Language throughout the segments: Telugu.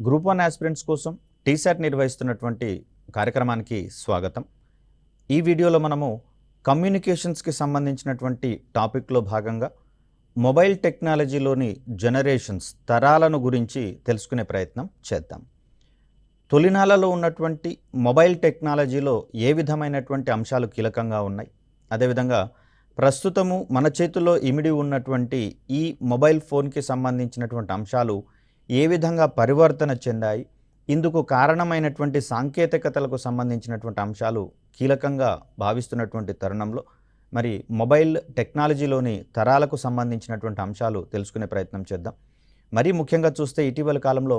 గ్రూప్ 1 ఆస్పిరెంట్స్ కోసం టీసాట్ నిర్వహిస్తున్నటువంటి కార్యక్రమానికి స్వాగతం. ఈ వీడియోలో మనము కమ్యూనికేషన్స్కి సంబంధించినటువంటి టాపిక్లో భాగంగా మొబైల్ టెక్నాలజీలోని జనరేషన్స్ తరాలను గురించి తెలుసుకునే ప్రయత్నం చేద్దాం. తొలినాళ్ళలో ఉన్నటువంటి మొబైల్ టెక్నాలజీలో ఏ విధమైనటువంటి అంశాలు కీలకంగా ఉన్నాయి, అదేవిధంగా ప్రస్తుతము మన చేతుల్లో ఇమిడి ఉన్నటువంటి ఈ మొబైల్ ఫోన్కి సంబంధించినటువంటి అంశాలు ఏ విధంగా పరివర్తన చెందాయి, ఇందుకు కారణమైనటువంటి సాంకేతికతలకు సంబంధించినటువంటి అంశాలు కీలకంగా భావిస్తున్నటువంటి తరుణంలో మరి మొబైల్ టెక్నాలజీలోని తరాలకు సంబంధించినటువంటి అంశాలు తెలుసుకునే ప్రయత్నం చేద్దాం. మరీ ముఖ్యంగా చూస్తే ఇటీవల కాలంలో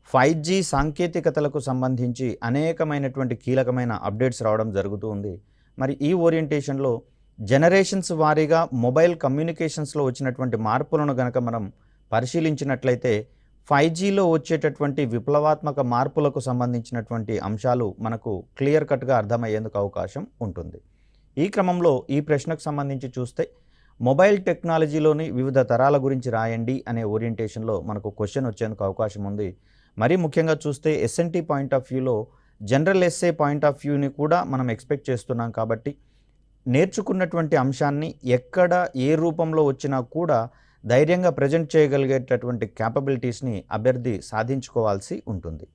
5G సాంకేతికతలకు సంబంధించి అనేకమైనటువంటి కీలకమైన అప్డేట్స్ రావడం జరుగుతూ ఉంది. మరి ఈ ఓరియంటేషన్లో జనరేషన్స్ వారీగా మొబైల్ కమ్యూనికేషన్స్లో వచ్చినటువంటి మార్పులను గనక మనం పరిశీలించినట్లయితే 5Gలో వచ్చేటటువంటి విప్లవాత్మక మార్పులకు సంబంధించినటువంటి అంశాలు మనకు క్లియర్ కట్గా అర్థమయ్యేందుకు అవకాశం ఉంటుంది. ఈ క్రమంలో ఈ ప్రశ్నకు సంబంధించి చూస్తే మొబైల్ టెక్నాలజీలోని వివిధ తరాల గురించి రాయండి అనే ఓరియంటేషన్లో మనకు క్వశ్చన్ వచ్చేందుకు అవకాశం ఉంది. మరీ ముఖ్యంగా చూస్తే ఎస్ఎన్టీ పాయింట్ ఆఫ్ వ్యూలో జనరల్ ఎస్ఏ పాయింట్ ఆఫ్ వ్యూని కూడా మనం ఎక్స్పెక్ట్ చేస్తున్నాం. కాబట్టి నేర్చుకున్నటువంటి అంశాన్ని ఎక్కడ ఏ రూపంలో వచ్చినా కూడా ధైర్యంగా ప్రజెంట్ చేయగలిగేటటువంటి క్యాపబిలిటీస్ని అభ్యర్థి సాధించుకోవాల్సి ఉంటుంది.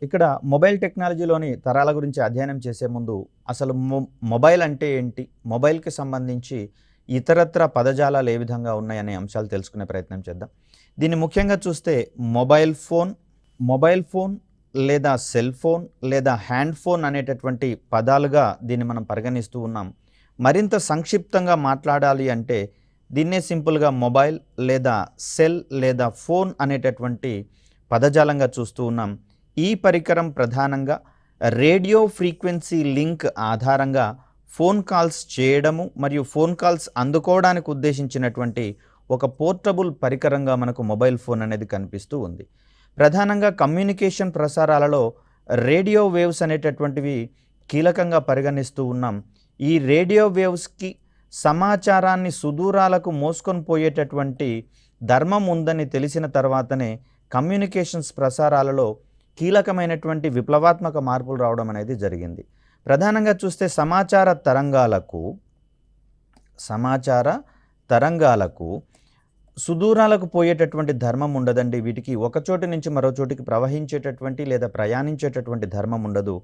ఇక్కడ మొబైల్ టెక్నాలజీలోని తరాల గురించి అధ్యయనం చేసే ముందు అసలు మొబైల్ అంటే ఏంటి, మొబైల్కి సంబంధించి ఇతరత్ర పదజాలాలు ఏ విధంగా ఉన్నాయనే అంశాలు తెలుసుకునే ప్రయత్నం చేద్దాం. దీన్ని ముఖ్యంగా చూస్తే మొబైల్ ఫోన్ లేదా సెల్ ఫోన్ లేదా హ్యాండ్ ఫోన్ అనేటటువంటి పదాలుగా దీన్ని మనం పరిగణిస్తూ ఉన్నాం. మరింత సంక్షిప్తంగా మాట్లాడాలి అంటే దీన్నే సింపుల్గా మొబైల్ లేదా సెల్ లేదా ఫోన్ అనేటటువంటి పదజాలంగా చూస్తూ ఉన్నాం. ఈ పరికరం ప్రధానంగా రేడియో ఫ్రీక్వెన్సీ లింక్ ఆధారంగా ఫోన్ కాల్స్ చేయడము మరియు ఫోన్ కాల్స్ అందుకోవడానికి ఉద్దేశించినటువంటి ఒక పోర్టబుల్ పరికరంగా మనకు మొబైల్ ఫోన్ అనేది కనిపిస్తూ ఉంది. ప్రధానంగా కమ్యూనికేషన్ ప్రసారాలలో రేడియో వేవ్స్ అనేటటువంటివి కీలకంగా పరిగణిస్తూ ఉన్నాం. ఈ రేడియో వేవ్స్కి సమాచారాన్ని సుదూరాలకు మోసుకొని పోయేటటువంటి ధర్మం ఉందని తెలిసిన తర్వాతనే కమ్యూనికేషన్స్ ప్రసారాలలో కీలకమైనటువంటి విప్లవాత్మక మార్పులు రావడం అనేది జరిగింది. ప్రధానంగా చూస్తే సమాచార తరంగాలకు సుదూరాలకు పోయేటటువంటి ధర్మం ఉండదండి. వీటికి ఒక చోటు నుంచి మరో చోటికి ప్రవహించేటటువంటి లేదా ప్రయాణించేటటువంటి ధర్మం ఉండదు.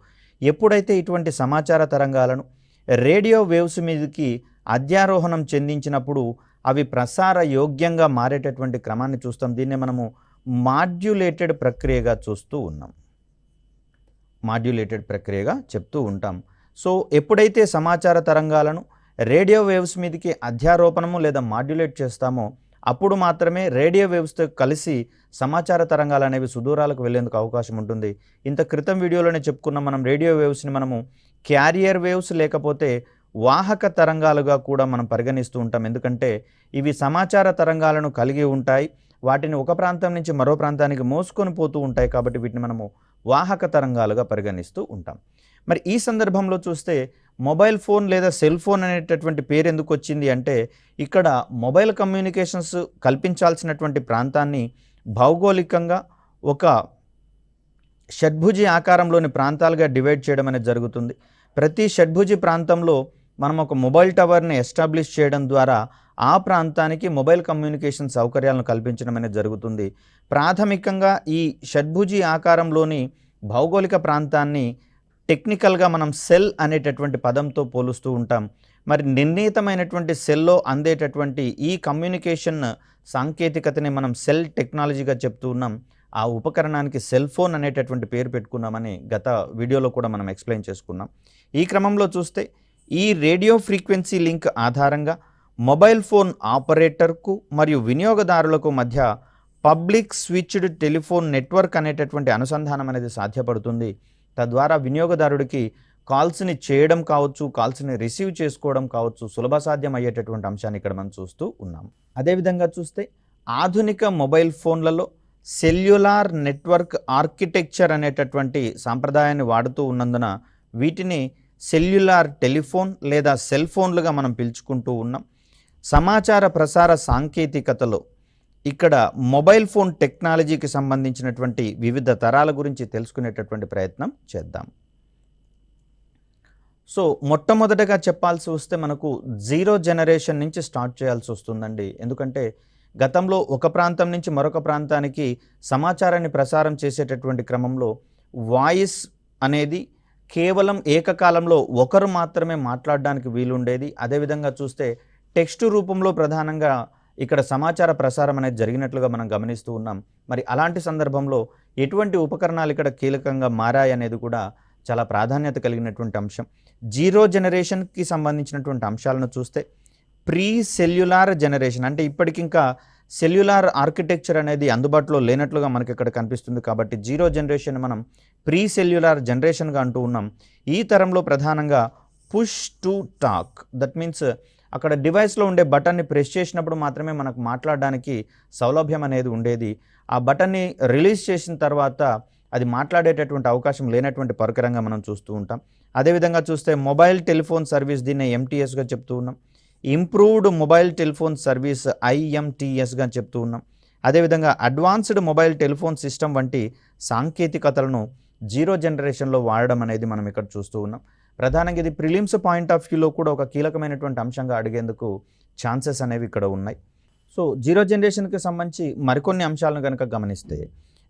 ఎప్పుడైతే ఇటువంటి సమాచార తరంగాలను రేడియో వేవ్స్ మీదకి అధ్యారోహణం చెందించినప్పుడు అవి ప్రసార యోగ్యంగా మారేటటువంటి క్రమాన్ని చూస్తాం. దీన్నే మనము మాడ్యులేటెడ్ ప్రక్రియగా చెప్తూ ఉంటాం. సో ఎప్పుడైతే సమాచార తరంగాలను రేడియో వేవ్స్ మీదకి అధ్యారోపణము లేదా మాడ్యులేట్ చేస్తామో అప్పుడు మాత్రమే రేడియో వేవ్స్తో కలిసి సమాచార తరంగాలు అనేవి సుదూరాలకు వెళ్ళేందుకు అవకాశం ఉంటుంది. ఇంత క్రితం వీడియోలోనే చెప్పుకున్నాం, మనం రేడియో వేవ్స్ని మనము క్యారియర్ వేవ్స్ లేకపోతే వాహక తరంగాలుగా కూడా మనం పరిగణిస్తూ ఉంటాం. ఎందుకంటే ఇవి సమాచార తరంగాలను కలిగి ఉంటాయి, వాటిని ఒక ప్రాంతం నుంచి మరో ప్రాంతానికి మోసుకొని పోతూ ఉంటాయి. కాబట్టి వీటిని మనము వాహక తరంగాలుగా పరిగణిస్తూ ఉంటాం. మరి ఈ సందర్భంలో చూస్తే మొబైల్ ఫోన్ లేదా సెల్ ఫోన్ అనేటటువంటి పేరు ఎందుకు వచ్చింది అంటే ఇక్కడ మొబైల్ కమ్యూనికేషన్స్ కల్పించాల్సినటువంటి ప్రాంతాన్ని భౌగోళికంగా ఒక షడ్భుజి ఆకారంలోని ప్రాంతాలుగా డివైడ్ చేయడం అనేది జరుగుతుంది. ప్రతి షడ్భుజి ప్రాంతంలో మనం ఒక మొబైల్ టవర్ని ఎస్టాబ్లిష్ చేయడం ద్వారా ఆ ప్రాంతానికి మొబైల్ కమ్యూనికేషన్ సౌకర్యాలను కల్పించడం అనేది జరుగుతుంది. ప్రాథమికంగా ఈ షడ్భుజి ఆకారంలోని భౌగోళిక ప్రాంతాన్ని టెక్నికల్గా మనం సెల్ అనేటటువంటి పదంతో పోలుస్తూ ఉంటాం. మరి నిర్ణీతమైనటువంటి సెల్లో అందేటటువంటి ఈ కమ్యూనికేషన్ సాంకేతికతని మనం సెల్ టెక్నాలజీగా చెప్తూ ఉన్నాం. ఆ ఉపకరణానికి సెల్ ఫోన్ అనేటటువంటి పేరు పెట్టుకున్నామని గత వీడియోలో కూడా మనం ఎక్స్ప్లెయిన్ చేసుకున్నాం. ఈ క్రమంలో చూస్తే ఈ రేడియో ఫ్రీక్వెన్సీ లింక్ ఆధారంగా మొబైల్ ఫోన్ ఆపరేటర్కు మరియు వినియోగదారులకు మధ్య పబ్లిక్ స్విచ్డ్ టెలిఫోన్ నెట్వర్క్ అనేటటువంటి అనుసంధానం అనేది సాధ్యపడుతుంది. తద్వారా వినియోగదారుడికి కాల్స్ని చేయడం కావచ్చు, కాల్స్ని రిసీవ్ చేసుకోవడం కావచ్చు, సులభ సాధ్యం అయ్యేటటువంటి అంశాన్ని ఇక్కడ మనం చూస్తూ ఉన్నాం. అదేవిధంగా చూస్తే ఆధునిక మొబైల్ ఫోన్లలో సెల్యులార్ నెట్వర్క్ ఆర్కిటెక్చర్ అనేటటువంటి సాంప్రదాయాన్ని వాడుతూ ఉన్నందున వీటిని సెల్యులార్ టెలిఫోన్ లేదా సెల్ ఫోన్లుగా మనం పిలుచుకుంటూ ఉన్నాం. సమాచార ప్రసార సాంకేతికతలో ఇక్కడ మొబైల్ ఫోన్ టెక్నాలజీకి సంబంధించినటువంటి వివిధ తరాల గురించి తెలుసుకునేటటువంటి ప్రయత్నం చేద్దాం. సో మొట్టమొదటగా చెప్పాల్సి వస్తే మనకు జీరో జనరేషన్ నుంచి స్టార్ట్ చేయాల్సి వస్తుందండి. ఎందుకంటే గతంలో ఒక ప్రాంతం నుంచి మరొక ప్రాంతానికి సమాచారాన్ని ప్రసారం చేసేటటువంటి క్రమంలో వాయిస్ అనేది కేవలం ఏకకాలంలో ఒకరు మాత్రమే మాట్లాడడానికి వీలుండేది. అదేవిధంగా చూస్తే టెక్స్ట్ రూపంలో ప్రధానంగా ఇక్కడ సమాచార ప్రసారం అనేది జరిగినట్లుగా మనం గమనిస్తూ ఉన్నాం. మరి అలాంటి సందర్భంలో ఎటువంటి ఉపకరణాలు ఇక్కడ కీలకంగా మారాయి అనేది కూడా చాలా ప్రాధాన్యత కలిగినటువంటి అంశం. జీరో జనరేషన్కి సంబంధించినటువంటి అంశాలను చూస్తే ప్రీ సెల్యులార్ జనరేషన్, అంటే ఇప్పటికింకా సెల్యులార్ ఆర్కిటెక్చర్ అనేది అందుబాటులో లేనట్లుగా మనకి ఇక్కడ కనిపిస్తుంది. కాబట్టి జీరో జనరేషన్ మనం ప్రీ సెల్యులార్ జనరేషన్గా అంటూ ఉన్నాం. ఈ తరంలో ప్రధానంగా push to talk, that means అక్కడ డివైస్లో ఉండే బటన్ని ప్రెస్ చేసినప్పుడు మాత్రమే మనకు మాట్లాడడానికి సౌలభ్యం అనేది ఉండేది. ఆ బటన్ని రిలీజ్ చేసిన తర్వాత అది మాట్లాడేటటువంటి అవకాశం లేనటువంటి పరికరంగా మనం చూస్తూ ఉంటాం. అదేవిధంగా చూస్తే మొబైల్ టెలిఫోన్ సర్వీస్, దీన్ని ఎంటీఎస్గా చెప్తూ ఉన్నాం. ఇంప్రూవ్డ్ మొబైల్ టెలిఫోన్ సర్వీస్ ఐఎంటీఎస్గా చెప్తూ ఉన్నాం. అదేవిధంగా అడ్వాన్స్డ్ మొబైల్ టెలిఫోన్ సిస్టమ్ వంటి సాంకేతికతలను జీరో జనరేషన్లో వాడడం అనేది మనం ఇక్కడ చూస్తూ ఉన్నాం. ప్రధానంగా ఇది ప్రిలిమ్స్ పాయింట్ ఆఫ్ వ్యూలో కూడా ఒక కీలకమైనటువంటి అంశంగా అడిగేందుకు ఛాన్సెస్ అనేవి ఇక్కడ ఉన్నాయి. సో జీరో జనరేషన్కి సంబంధించి మరికొన్ని అంశాలను కనుక గమనిస్తే,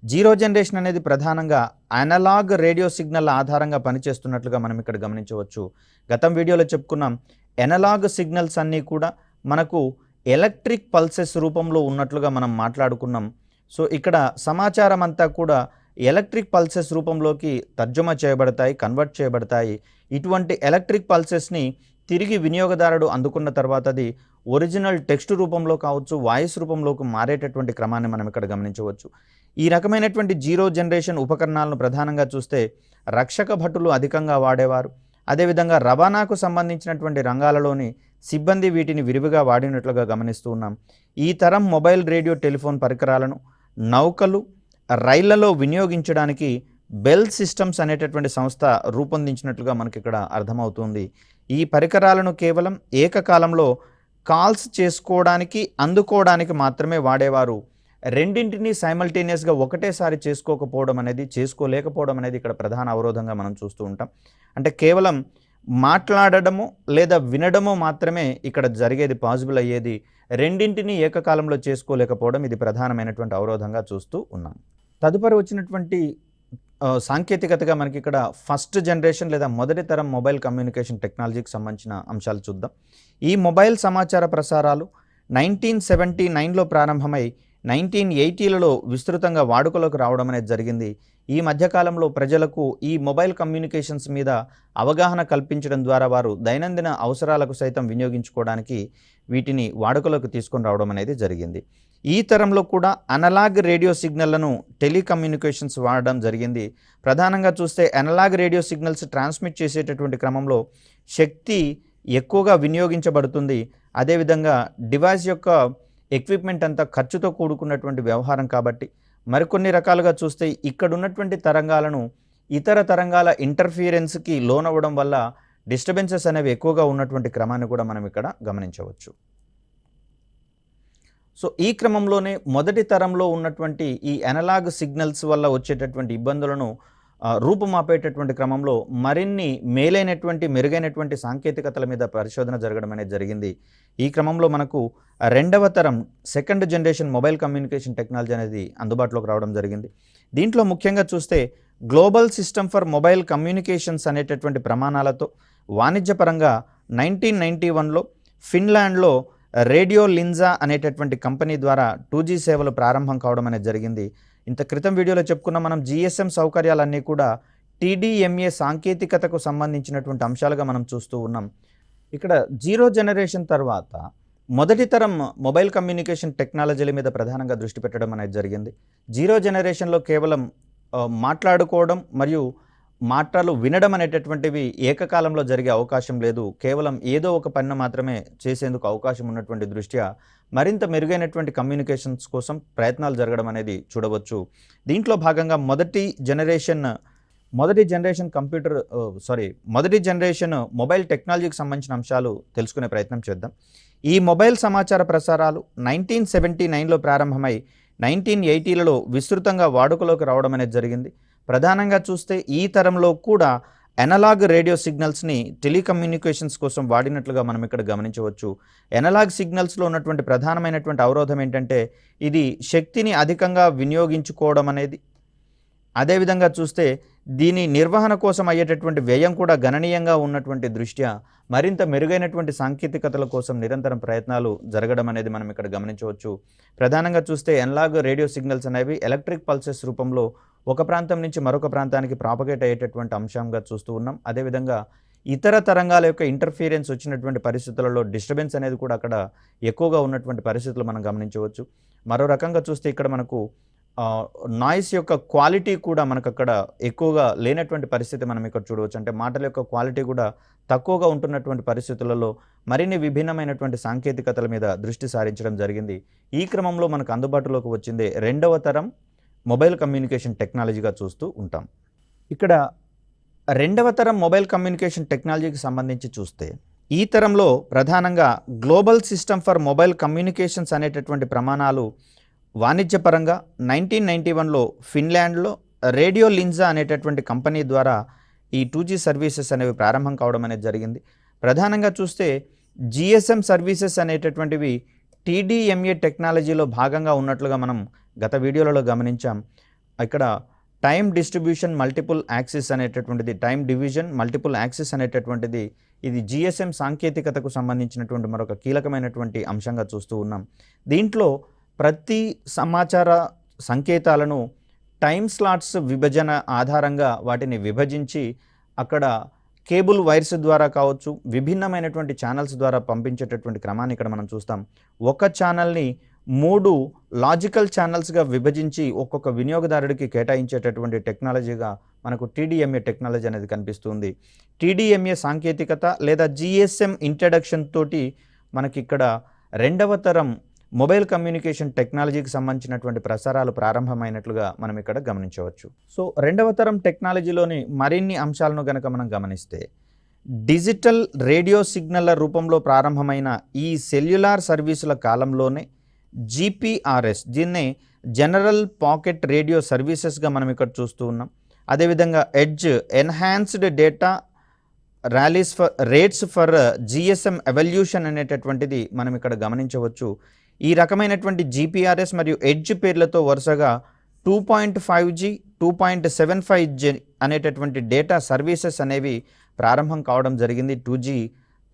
జీరో జనరేషన్ అనేది ప్రధానంగా అనలాగ్ రేడియో సిగ్నల్ ఆధారంగా పనిచేస్తున్నట్లుగా మనం ఇక్కడ గమనించవచ్చు. గతం వీడియోలో చెప్పుకున్నాం, అనలాగ్ సిగ్నల్స్ అన్నీ కూడా మనకు ఎలక్ట్రిక్ పల్సెస్ రూపంలో ఉన్నట్లుగా మనం మాట్లాడుకున్నాం. సో ఇక్కడ సమాచారం అంతా కూడా ఎలక్ట్రిక్ పల్సెస్ రూపంలోకి తర్జుమా చేయబడతాయి, కన్వర్ట్ చేయబడతాయి. ఇటువంటి ఎలక్ట్రిక్ పల్సెస్ని తిరిగి వినియోగదారుడు అందుకున్న తర్వాత అది ఒరిజినల్ టెక్స్ట్ రూపంలో కావచ్చు, వాయిస్ రూపంలోకి మారేటటువంటి క్రమాన్ని మనం ఇక్కడ గమనించవచ్చు. ఈ రకమైనటువంటి జీరో జనరేషన్ ఉపకరణాలను ప్రధానంగా చూస్తే రక్షక భటులు అధికంగా వాడేవారు. అదేవిధంగా రవాణాకు సంబంధించినటువంటి రంగాలలోని సిబ్బంది వీటిని విరివిగా వాడినట్లుగా గమనిస్తూ ఉన్నాం. ఈ తరం మొబైల్ రేడియో టెలిఫోన్ పరికరాలను నౌకలు, రైళ్లలో వినియోగించడానికి బెల్ సిస్టమ్స్ అనేటటువంటి సంస్థ రూపొందించినట్లుగా మనకి ఇక్కడ అర్థమవుతుంది. ఈ పరికరాలను కేవలం ఏకకాలంలో కాల్స్ చేసుకోవడానికి, అందుకోవడానికి మాత్రమే వాడేవారు. రెండింటినీ సైమల్టేనియస్గా ఒకటేసారి చేసుకోలేకపోవడం అనేది ఇక్కడ ప్రధాన అవరోధంగా మనం చూస్తూ ఉంటాం. అంటే కేవలం మాట్లాడడము లేదా వినడము మాత్రమే ఇక్కడ జరిగేది, పాసిబుల్ అయ్యేది. రెండింటినీ ఏకకాలంలో చేసుకోలేకపోవడం ఇది ప్రధానమైనటువంటి అవరోధంగా చూస్తూ ఉన్నాం. తదుపరి వచ్చినటువంటి సాంకేతికతగా మనకి ఇక్కడ ఫస్ట్ జనరేషన్ లేదా మొదటి తరం మొబైల్ కమ్యూనికేషన్ టెక్నాలజీకి సంబంధించిన అంశాలు చూద్దాం. ఈ మొబైల్ సమాచార ప్రసారాలు 1979లో ప్రారంభమై 1980లలో విస్తృతంగా వాడుకలోకి రావడం అనేది జరిగింది. ఈ మధ్యకాలంలో ప్రజలకు ఈ మొబైల్ కమ్యూనికేషన్స్ మీద అవగాహన కల్పించడం ద్వారా వారు దైనందిన అవసరాలకు సైతం వినియోగించుకోవడానికి వీటిని వాడుకలోకి తీసుకొని రావడం అనేది జరిగింది. ఈ తరంలో కూడా అనలాగ్ రేడియో సిగ్నళ్లను టెలికమ్యూనికేషన్స్ వాడడం జరిగింది. ప్రధానంగా చూస్తే అనలాగ్ రేడియో సిగ్నల్స్ ట్రాన్స్మిట్ చేసేటటువంటి క్రమంలో శక్తి ఎక్కువగా వినియోగించబడుతుంది. అదేవిధంగా డివైస్ యొక్క ఎక్విప్మెంట్ అంతా ఖర్చుతో కూడుకున్నటువంటి వ్యవహారం కాబట్టి మరికొన్ని రకాలుగా చూస్తే ఇక్కడ ఉన్నటువంటి తరంగాలను ఇతర తరంగాల ఇంటర్ఫియరెన్స్కి లోనవ్వడం వల్ల డిస్టర్బెన్సెస్ అనేవి ఎక్కువగా ఉన్నటువంటి క్రమాన్ని కూడా మనం ఇక్కడ గమనించవచ్చు. సో ఈ క్రమంలోనే మొదటి తరంలో ఉన్నటువంటి ఈ అనలాగ్ సిగ్నల్స్ వల్ల వచ్చేటటువంటి ఇబ్బందులను రూపుమాపేటటువంటి క్రమంలో మరిన్ని మెరుగైనటువంటి సాంకేతికతల మీద పరిశోధన జరగడం అనేది జరిగింది. ఈ క్రమంలో మనకు రెండవ తరం second generation mobile communication technology అనేది అందుబాటులోకి రావడం జరిగింది. దీంట్లో ముఖ్యంగా చూస్తే global system for mobile communications అనేటటువంటి ప్రమాణాలతో వాణిజ్యపరంగా 1991లో ఫిన్లాండ్లో రేడియో లింజా అనేటటువంటి కంపెనీ ద్వారా 2G సేవలు ప్రారంభం కావడం అనేది జరిగింది. ఇంత క్రితం వీడియోలో చెప్పుకున్న మనం GSM సౌకర్యాలన్నీ కూడా TDMA సాంకేతికతకు సంబంధించినటువంటి అంశాలుగా మనం చూస్తూ ఉన్నాం. ఇక్కడ జీరో జనరేషన్ తర్వాత మొదటి తరం మొబైల్ కమ్యూనికేషన్ టెక్నాలజీల మీద ప్రధానంగా దృష్టి పెట్టడం అనేది జరిగింది. జీరో జనరేషన్లో కేవలం మాట్లాడుకోవడం మరియు మాటలు వినడం అనేటటువంటివి ఏకకాలంలో జరిగే అవకాశం లేదు. కేవలం ఏదో ఒక పని మాత్రమే చేసేందుకు అవకాశం ఉన్నటువంటి దృష్ట్యా మరింత మెరుగైనటువంటి కమ్యూనికేషన్స్ కోసం ప్రయత్నాలు జరగడం అనేది చూడవచ్చు. దీంట్లో భాగంగా మొదటి జనరేషన్ మొదటి జనరేషన్ మొదటి జనరేషన్ మొబైల్ టెక్నాలజీకి సంబంధించిన అంశాలు తెలుసుకునే ప్రయత్నం చేద్దాం. ఈ మొబైల్ సమాచార ప్రసారాలు 1979లో ప్రారంభమై 1980లలో విస్తృతంగా వాడుకలోకి రావడం అనేది జరిగింది. ప్రధానంగా చూస్తే ఈ తరంలో కూడా ఎనలాగ్ రేడియో సిగ్నల్స్ని టెలికమ్యూనికేషన్స్ కోసం వాడినట్లుగా మనం ఇక్కడ గమనించవచ్చు. ఎనలాగ్ సిగ్నల్స్లో ఉన్నటువంటి ప్రధానమైనటువంటి అవరోధం ఏంటంటే ఇది శక్తిని అధికంగా వినియోగించుకోవడం అనేది. అదేవిధంగా చూస్తే దీని నిర్వహణ కోసం అయ్యేటటువంటి వ్యయం కూడా గణనీయంగా ఉన్నటువంటి దృష్ట్యా మరింత మెరుగైనటువంటి సాంకేతికతల కోసం నిరంతరం ప్రయత్నాలు జరగడం అనేది మనం ఇక్కడ గమనించవచ్చు. ప్రధానంగా చూస్తే ఎనలాగ్ రేడియో సిగ్నల్స్ అనేవి ఎలక్ట్రిక్ పల్సెస్ రూపంలో ఒక ప్రాంతం నుంచి మరొక ప్రాంతానికి ప్రాపగేట్ అయ్యేటటువంటి అంశంగా చూస్తూ ఉన్నాం. అదేవిధంగా ఇతర తరంగాల యొక్క ఇంటర్ఫీరెన్స్ వచ్చినటువంటి పరిస్థితులలో డిస్టర్బెన్స్ అనేది కూడా అక్కడ ఎక్కువగా ఉన్నటువంటి పరిస్థితులు మనం గమనించవచ్చు. మరో రకంగా చూస్తే ఇక్కడ మనకు నాయిస్ యొక్క క్వాలిటీ కూడా మనకు అక్కడ ఎక్కువగా లేనటువంటి పరిస్థితి మనం ఇక్కడ చూడవచ్చు. అంటే మాటల యొక్క క్వాలిటీ కూడా తక్కువగా ఉంటున్నటువంటి పరిస్థితులలో మరిన్ని విభిన్నమైనటువంటి సాంకేతికతల మీద దృష్టి సారించడం జరిగింది. ఈ క్రమంలో మనకు అందుబాటులోకి వచ్చిందే రెండవ తరం మొబైల్ కమ్యూనికేషన్ టెక్నాలజీగా చూస్తూ ఉంటాం. ఇక్కడ రెండవ తరం మొబైల్ కమ్యూనికేషన్ టెక్నాలజీకి సంబంధించి చూస్తే ఈ తరంలో ప్రధానంగా global system for mobile communications అనేటటువంటి ప్రమాణాలు వాణిజ్యపరంగా 1991లో ఫిన్లాండ్లో రేడియో లింజా అనేటటువంటి కంపెనీ ద్వారా ఈ 2G సర్వీసెస్ అనేవి ప్రారంభం కావడం అనేది జరిగింది. ప్రధానంగా చూస్తే GSM సర్వీసెస్ అనేటటువంటివి TDMA టెక్నాలజీలో భాగంగా ఉన్నట్లుగా మనం గత వీడియోలలో గమనించాం. ఇక్కడ టైం డిస్ట్రిబ్యూషన్ మల్టిపుల్ యాక్సిస్ అనేటటువంటిది, టైం డివిజన్ మల్టిపుల్ యాక్సిస్ అనేటటువంటిది ఇది GSM సాంకేతికతకు సంబంధించినటువంటి మరొక కీలకమైనటువంటి అంశంగా చూస్తూ ఉన్నాం. దీంట్లో ప్రతి సమాచార సంకేతాలను టైం స్లాట్స్ విభజన ఆధారంగా వాటిని విభజించి అక్కడ కేబుల్ వైర్స్ ద్వారా కావచ్చు, విభిన్నమైనటువంటి ఛానల్స్ ద్వారా పంపించేటటువంటి క్రమాన్ని ఇక్కడ మనం చూస్తాం. ఒక ఛానల్ని 3 లాజికల్ ఛానల్స్గా విభజించి ఒక్కొక్క వినియోగదారుడికి కేటాయించేటటువంటి టెక్నాలజీగా మనకు TDMA టెక్నాలజీ అనేది కనిపిస్తుంది. TDMA సాంకేతికత లేదా GSM ఇంట్రడక్షన్ తోటి మనకి ఇక్కడ రెండవ తరం మొబైల్ కమ్యూనికేషన్ టెక్నాలజీకి సంబంధించినటువంటి ప్రసారాలు ప్రారంభమైనట్లుగా మనం ఇక్కడ గమనించవచ్చు. సో రెండవ తరం టెక్నాలజీలోని మరిన్ని అంశాలను కనుక మనం గమనిస్తే డిజిటల్ రేడియో సిగ్నల్ల రూపంలో ప్రారంభమైన ఈ సెల్యులార్ సర్వీసుల కాలంలోనే GPRS, దీన్నే జనరల్ పాకెట్ రేడియో సర్వీసెస్గా మనం ఇక్కడ చూస్తూ ఉన్నాం. అదేవిధంగా edge enhanced data rates for GSM evolution అనేటటువంటిది మనం ఇక్కడ గమనించవచ్చు. ఈ రకమైనటువంటి GPRS మరియు ఎడ్జ్ పేర్లతో వరుసగా 2.5G, 2.75G అనేటటువంటి డేటా సర్వీసెస్ అనేవి ప్రారంభం కావడం జరిగింది 2G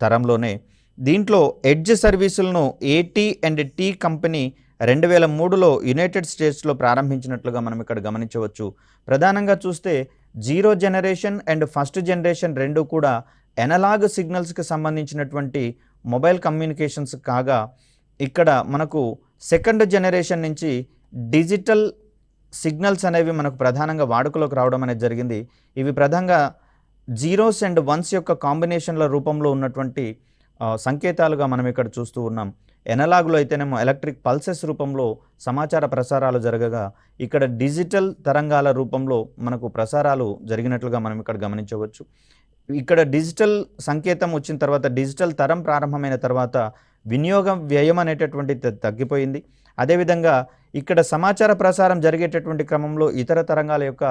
తరంలోనే. దీంట్లో ఎడ్జ్ సర్వీసులను AT&T కంపెనీ 2003లో యునైటెడ్ స్టేట్స్లో ప్రారంభించినట్లుగా మనం ఇక్కడ గమనించవచ్చు. ప్రధానంగా చూస్తే 0 జనరేషన్ అండ్ ఫస్ట్ జనరేషన్ రెండు కూడా ఎనలాగ్ సిగ్నల్స్కి సంబంధించినటువంటి మొబైల్ కమ్యూనికేషన్స్ కాగా, ఇక్కడ మనకు సెకండ్ జనరేషన్ నుంచి డిజిటల్ సిగ్నల్స్ అనేవి మనకు ప్రధానంగా వాడుకలోకి రావడం అనేది జరిగింది. ఇవి ప్రధానంగా జీరోస్ అండ్ వన్స్ యొక్క కాంబినేషన్ల రూపంలో ఉన్నటువంటి సంకేతాలుగా మనం ఇక్కడ చూస్తూ ఉన్నాం. ఎనలాగ్లో అయితేనేమో ఎలక్ట్రిక్ పల్సెస్ రూపంలో సమాచార ప్రసారాలు జరగగా, ఇక్కడ డిజిటల్ తరంగాల రూపంలో మనకు ప్రసారాలు జరిగినట్లుగా మనం ఇక్కడ గమనించవచ్చు. ఇక్కడ డిజిటల్ సంకేతం వచ్చిన తర్వాత, డిజిటల్ తరం ప్రారంభమైన తర్వాత వినియోగం వ్యయం అనేటటువంటిది తగ్గిపోయింది. అదేవిధంగా ఇక్కడ సమాచార ప్రసారం జరిగేటటువంటి క్రమంలో ఇతర తరంగాల యొక్క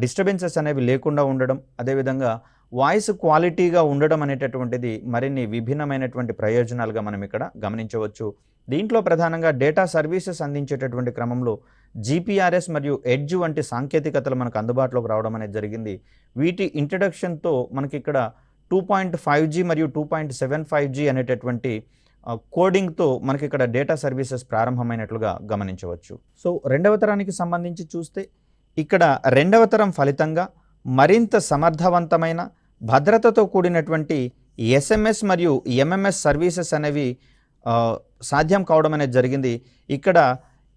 డిస్టర్బెన్సెస్ అనేవి లేకుండా ఉండడం, అదేవిధంగా వాయిస్ క్వాలిటీగా ఉండడం అనేటటువంటిది మరిన్ని విభిన్నమైనటువంటి ప్రయోజనాలుగా మనం ఇక్కడ గమనించవచ్చు. దీంట్లో ప్రధానంగా డేటా సర్వీసెస్ అందించేటటువంటి క్రమంలో GPRS మరియు ఎడ్జ్ వంటి సాంకేతికతలు మనకు అందుబాటులోకి రావడం అనేది జరిగింది. వీటి ఇంట్రడక్షన్తో మనకి ఇక్కడ 2.5G మరియు 2.75G అనేటటువంటి కోడింగ్తో మనకి ఇక్కడ డేటా సర్వీసెస్ ప్రారంభమైనట్లుగా గమనించవచ్చు. సో రెండవ తరానికి సంబంధించి చూస్తే ఇక్కడ రెండవ తరం ఫలితంగా మరింత సమర్థవంతమైన భద్రతతో కూడినటువంటి SMS మరియు MMS సర్వీసెస్ అనేవి సాధ్యం కావడం అనేది జరిగింది. ఇక్కడ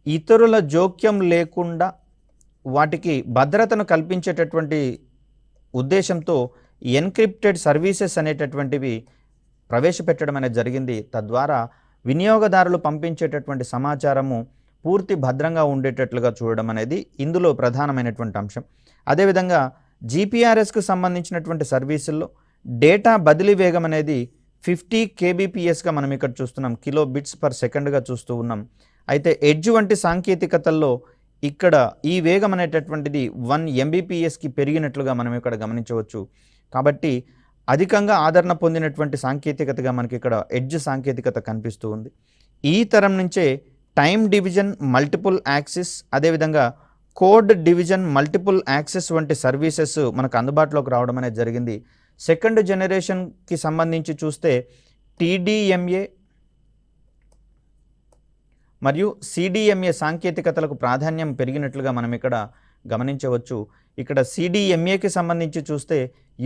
ఇతరుల జోక్యం లేకుండా వాటికి భద్రతను కల్పించేటటువంటి ఉద్దేశంతో ఎన్క్రిప్టెడ్ సర్వీసెస్ అనేటటువంటివి ప్రవేశపెట్టడం అనేది జరిగింది. తద్వారా వినియోగదారులు పంపించేటటువంటి సమాచారము పూర్తి భద్రంగా ఉండేటట్లుగా చూడడం అనేది ఇందులో ప్రధానమైనటువంటి అంశం. అదేవిధంగా జీపీఆర్ఎస్కు సంబంధించినటువంటి సర్వీసుల్లో డేటా బదిలీ వేగం అనేది 50 kbpsగా మనం ఇక్కడ చూస్తున్నాం, కిలో బిట్స్ పర్ సెకండ్గా చూస్తూ ఉన్నాం. అయితే ఎడ్జ్ వంటి సాంకేతికతల్లో ఇక్కడ ఈ వేగం అనేటటువంటిది 1 mbpsకి పెరిగినట్లుగా మనం ఇక్కడ గమనించవచ్చు. కాబట్టి అధికంగా ఆదరణ పొందినటువంటి సాంకేతికతగా మనకి ఇక్కడ ఎడ్జ్ సాంకేతికత కనిపిస్తూ ఉంది. ఈ తరం నుంచే టైమ్ డివిజన్ మల్టిపుల్ యాక్సెస్, అదేవిధంగా కోడ్ డివిజన్ మల్టిపుల్ యాక్సెస్ వంటి సర్వీసెస్ మనకు అందుబాటులోకి రావడం అనేది జరిగింది. సెకండ్ జనరేషన్కి సంబంధించి చూస్తే TDMA మరియు CDMA సాంకేతికతలకు ప్రాధాన్యం పెరిగినట్లుగా మనం ఇక్కడ గమనించవచ్చు. ఇక్కడ CDMAకి సంబంధించి చూస్తే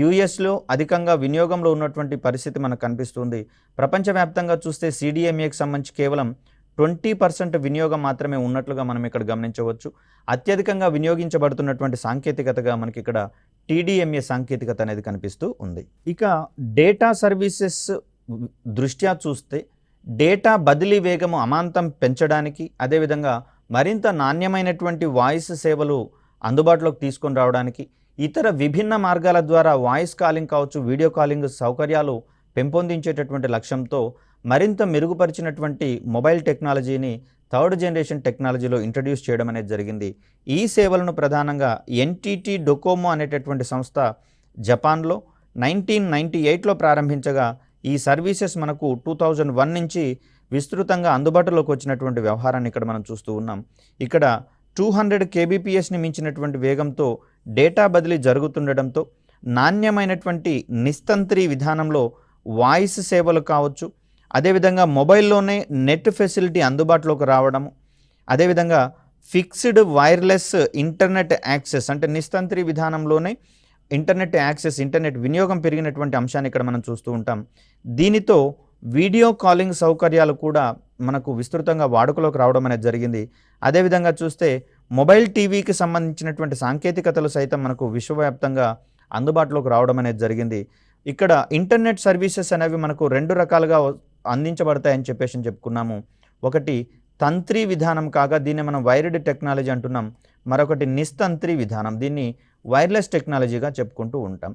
యుఎస్లో అధికంగా వినియోగంలో ఉన్నటువంటి పరిస్థితి మనకు కనిపిస్తుంది. ప్రపంచవ్యాప్తంగా చూస్తే CDMAకి సంబంధించి కేవలం 20% వినియోగం మాత్రమే ఉన్నట్లుగా మనం ఇక్కడ గమనించవచ్చు. అత్యధికంగా వినియోగించబడుతున్నటువంటి సాంకేతికతగా మనకి ఇక్కడ TDMA సాంకేతికత అనేది కనిపిస్తూ ఉంది. ఇక డేటా సర్వీసెస్ దృష్ట్యా చూస్తే డేటా బదిలీ వేగము అమాంతం పెంచడానికి, అదేవిధంగా మరింత నాణ్యమైనటువంటి వాయిస్ సేవలు అందుబాటులోకి తీసుకొని రావడానికి, ఇతర విభిన్న మార్గాల ద్వారా వాయిస్ కాలింగ్ కావచ్చు, వీడియో కాలింగ్ సౌకర్యాలు పెంపొందించేటటువంటి లక్ష్యంతో మరింత మెరుగుపరిచినటువంటి మొబైల్ టెక్నాలజీని థర్డ్ జనరేషన్ టెక్నాలజీలో ఇంట్రడ్యూస్ చేయడం అనేది జరిగింది. ఈ సేవలను ప్రధానంగా NTT డొకోమో అనేటటువంటి సంస్థ జపాన్లో 1998లో ప్రారంభించగా ఈ సర్వీసెస్ మనకు 2001 నుంచి విస్తృతంగా అందుబాటులోకి వచ్చినటువంటి వ్యవహారాన్ని ఇక్కడ మనం చూస్తూ ఉన్నాం. ఇక్కడ 200 kbpsని మించినటువంటి వేగంతో డేటా బదిలీ జరుగుతుండడంతో నాణ్యమైనటువంటి నిస్తంత్రి విధానంలో వాయిస్ సేవలు కావచ్చు, అదేవిధంగా మొబైల్లోనే నెట్ ఫెసిలిటీ అందుబాటులోకి రావడము, అదేవిధంగా ఫిక్స్డ్ వైర్లెస్ ఇంటర్నెట్ యాక్సెస్ అంటే నిస్తంత్రి విధానంలోనే ఇంటర్నెట్ యాక్సెస్, ఇంటర్నెట్ వినియోగం పెరిగినటువంటి అంశాన్ని ఇక్కడ మనం చూస్తూ ఉంటాం. దీనితో వీడియో కాలింగ్ సౌకర్యాలు కూడా మనకు విస్తృతంగా వాడుకలోకి రావడం అనేది జరిగింది. అదేవిధంగా చూస్తే మొబైల్ టీవీకి సంబంధించినటువంటి సాంకేతికతలు సైతం మనకు విశ్వవ్యాప్తంగా అందుబాటులోకి రావడం అనేది జరిగింది. ఇక్కడ ఇంటర్నెట్ సర్వీసెస్ అనేవి మనకు 2 రకాలుగా అందించబడతాయని చెప్పుకున్నాము. ఒకటి తంత్రి విధానం కాగా దీన్ని మనం వైర్డ్ టెక్నాలజీ అంటున్నాం. మరొకటి నిస్తంత్రి విధానం, దీన్ని వైర్లెస్ టెక్నాలజీగా చెప్పుకుంటూ ఉంటాం.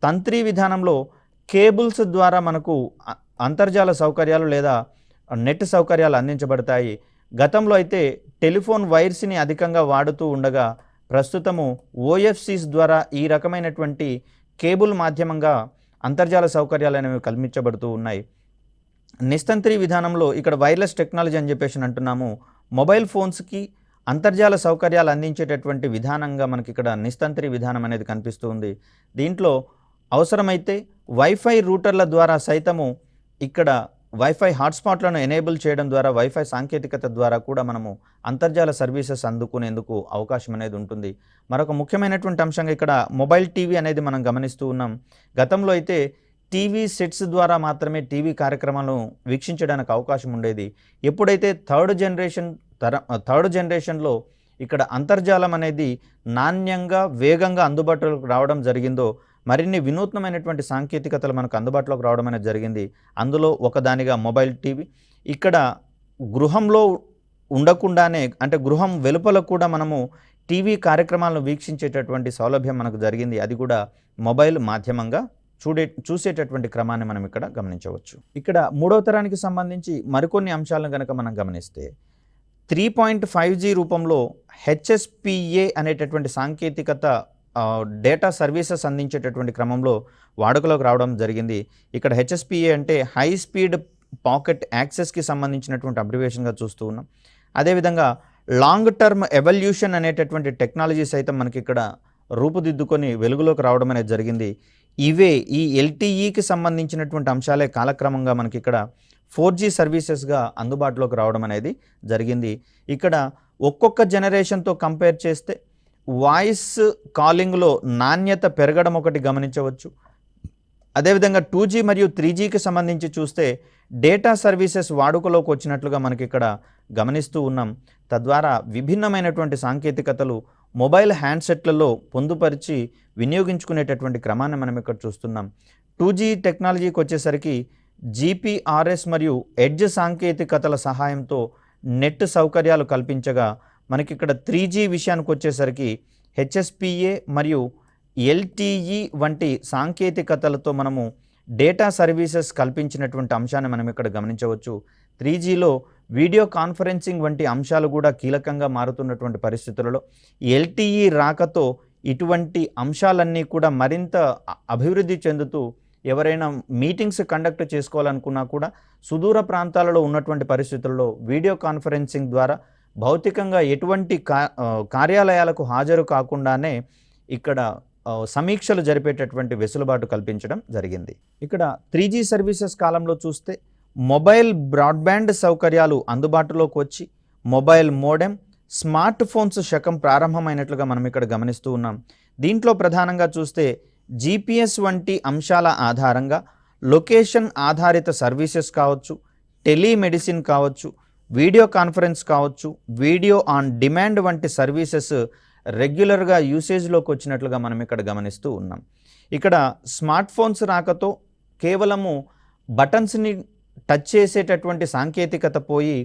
తంత్రి విధానంలో కేబుల్స్ ద్వారా మనకు అంతర్జాల సౌకర్యాలు లేదా నెట్ సౌకర్యాలు అందించబడతాయి. గతంలో అయితే టెలిఫోన్ వైర్స్ని అధికంగా వాడుతూ ఉండగా ప్రస్తుతము OFCs ద్వారా ఈ రకమైనటువంటి కేబుల్ మాధ్యమంగా అంతర్జాల సౌకర్యాలు అనేవి కల్పించబడుతూ ఉన్నాయి. నిస్తంత్రి విధానంలో ఇక్కడ వైర్లెస్ టెక్నాలజీ అని అంటున్నాము. మొబైల్ ఫోన్స్కి అంతర్జాల సౌకర్యాలు అందించేటటువంటి విధానంగా మనకి ఇక్కడ నిస్తంత్రి విధానం అనేది కనిపిస్తూ ఉంది. దీంట్లో అవసరమైతే వైఫై రూటర్ల ద్వారా సైతము ఇక్కడ వైఫై హాట్స్పాట్లను ఎనేబుల్ చేయడం ద్వారా, వైఫై సాంకేతికత ద్వారా కూడా మనము అంతర్జాల సర్వీసెస్ అందుకునేందుకు అవకాశం అనేది ఉంటుంది. మరొక ముఖ్యమైనటువంటి అంశంగా ఇక్కడ మొబైల్ టీవీ అనేది మనం గమనిస్తూ ఉన్నాం. గతంలో అయితే టీవీ సెట్స్ ద్వారా మాత్రమే టీవీ కార్యక్రమాలను వీక్షించడానికి అవకాశం ఉండేది. ఎప్పుడైతే థర్డ్ జనరేషన్లో ఇక్కడ అంతర్జాలం అనేది నాణ్యంగా, వేగంగా అందుబాటులోకి రావడం జరిగిందో మరిన్ని వినూత్నమైనటువంటి సాంకేతికతలు మనకు అందుబాటులోకి రావడం అనేది జరిగింది. అందులో ఒకదానిగా మొబైల్ టీవీ. ఇక్కడ గృహంలో ఉండకుండానే, అంటే గృహం వెలుపల కూడా మనము టీవీ కార్యక్రమాలను వీక్షించేటటువంటి సౌలభ్యం మనకు జరిగింది. అది కూడా మొబైల్ మాధ్యమంగా చూసేటటువంటి క్రమాన్ని మనం ఇక్కడ గమనించవచ్చు. ఇక్కడ 3వ తరానికి సంబంధించి మరికొన్ని అంశాలను కనుక మనం గమనిస్తే 3.5G రూపంలో HSPA అనేటటువంటి సాంకేతికత డేటా సర్వీసెస్ అందించేటటువంటి క్రమంలో వాడుకలోకి రావడం జరిగింది. ఇక్కడ HSPA అంటే హై స్పీడ్ పాకెట్ యాక్సెస్కి సంబంధించినటువంటి అబ్రివేషన్గా చూస్తూ ఉన్నాం. అదేవిధంగా లాంగ్ టర్మ్ ఎవల్యూషన్ అనేటటువంటి టెక్నాలజీ సైతం మనకి ఇక్కడ రూపుదిద్దుకొని వెలుగులోకి రావడం అనేది జరిగింది. ఇవే ఈ LTEకి సంబంధించినటువంటి అంశాలే కాలక్రమంగా మనకి ఇక్కడ 4G సర్వీసెస్గా అందుబాటులోకి రావడం అనేది జరిగింది. ఇక్కడ ఒక్కొక్క జనరేషన్తో కంపేర్ చేస్తే వాయిస్ కాలింగ్లో నాణ్యత పెరగడం ఒకటి గమనించవచ్చు. అదేవిధంగా 2G మరియు 3Gకి సంబంధించి చూస్తే డేటా సర్వీసెస్ వాడుకలోకి వచ్చినట్లుగా మనకి ఇక్కడ గమనిస్తూ ఉన్నాం. తద్వారా విభిన్నమైనటువంటి సాంకేతికతలు మొబైల్ హ్యాండ్సెట్లలో పొందుపరిచి వినియోగించుకునేటటువంటి క్రమాన్ని మనం ఇక్కడ చూస్తున్నాం. 2G టెక్నాలజీకి వచ్చేసరికి GPRS మరియు ఎడ్జ్ సాంకేతికతల సహాయంతో నెట్ సౌకర్యాలు కల్పించగా, మనకి ఇక్కడ 3G విషయానికి వచ్చేసరికి HSPA మరియు ఎల్టీఈ వంటి సాంకేతికతలతో మనము డేటా సర్వీసెస్ కల్పించినటువంటి అంశాన్ని మనం ఇక్కడ గమనించవచ్చు. 3Gలో వీడియో కాన్ఫరెన్సింగ్ వంటి అంశాలు కూడా కీలకంగా మారుతున్నటువంటి పరిస్థితులలో ఎల్టీఈ రాకతో ఇటువంటి అంశాలన్నీ కూడా మరింత అభివృద్ధి చెందుతూ ఎవరైనా మీటింగ్స్ కండక్ట్ చేసుకోవాలనుకున్నా కూడా సుదూర ప్రాంతాలలో ఉన్నటువంటి పరిస్థితుల్లో వీడియో కాన్ఫరెన్సింగ్ ద్వారా భౌతికంగా ఎటువంటి కార్యాలయాలకు హాజరు కాకుండానే ఇక్కడ సమీక్షలు జరిపేటటువంటి వెసులుబాటు కల్పించడం జరిగింది. ఇక్కడ 3G సర్వీసెస్ కాలంలో చూస్తే మొబైల్ బ్రాడ్బ్యాండ్ సౌకర్యాలు అందుబాటులోకి వచ్చి మొబైల్ మోడెమ్, స్మార్ట్ ఫోన్స్ శకం ప్రారంభమైనట్లుగా మనం ఇక్కడ గమనిస్తూ ఉన్నాం. దీంట్లో ప్రధానంగా చూస్తే GPS వంటి అంశాల ఆధారంగా లొకేషన్ ఆధారిత సర్వీసెస్ కావచ్చు, టెలిమెడిసిన్ కావచ్చు, వీడియో కాన్ఫరెన్స్ కావచ్చు, వీడియో ఆన్ డిమాండ్ వంటి సర్వీసెస్ రెగ్యులర్గా యూసేజ్లోకి వచ్చినట్లుగా మనం ఇక్కడ గమనిస్తూ ఉన్నాం. ఇక్కడ స్మార్ట్ ఫోన్స్ రాకతో కేవలము బటన్స్ని టచ్ చేసేటటువంటి సాంకేతికత పోయి